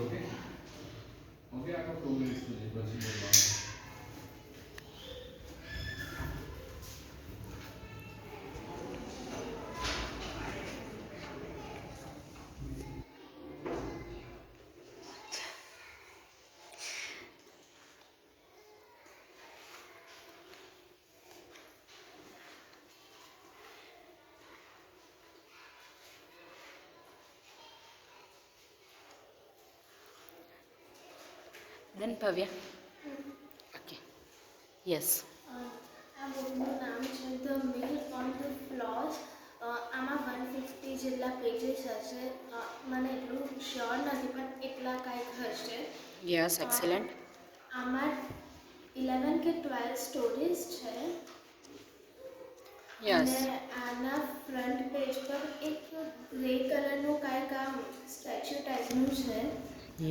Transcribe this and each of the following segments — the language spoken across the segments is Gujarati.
ઓકે ઓકે આપણો પ્રોગ્રેસ છે પછી બોલવાનું. Then Bhavya. Okay. Yes. આ બુકનું નામ છે the mill on the floss. આમાં 150 જેટલા પેજીસ હશે. મને એટલું શ્યોર નથી પણ એટલા કાંઈક હશે. Yes, excellent. આમાં 11 કે 12 સ્ટોરીઝ છે. Yes. અને આના ફ્રન્ટ પેજ પર એક ગ્રે કલરનું કાંઈક આમ સ્ટેચ્યુ ટાઈપનું છે.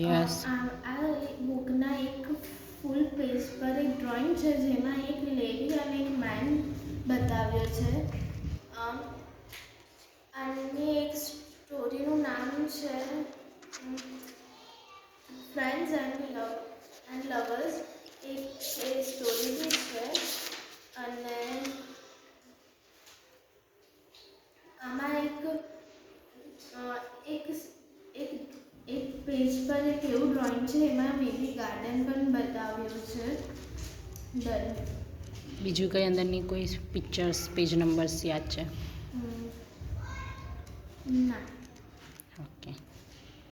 Yes. આ બુકના એક ફૂલ પેજ પર એક ડ્રોઈંગ છે જેમાં એક લેડી અને એક મેન બતાવ્યો છે. આની એક સ્ટોરીનું નામ છે ફ્રેન્ડ્સ એન્ડ લવર્સ. એક એ સ્ટોરી બી છે. અને આમાં એક પેજ પર એક એવું ડ્રોઈંગ છે એમાં બેબી ગાર્ડન પણ બતાવ્યું છે. ડન. બીજું કઈ અંદરની કોઈ પિક્ચર્સ પેજ નંબર્સ યાદ છે? ના.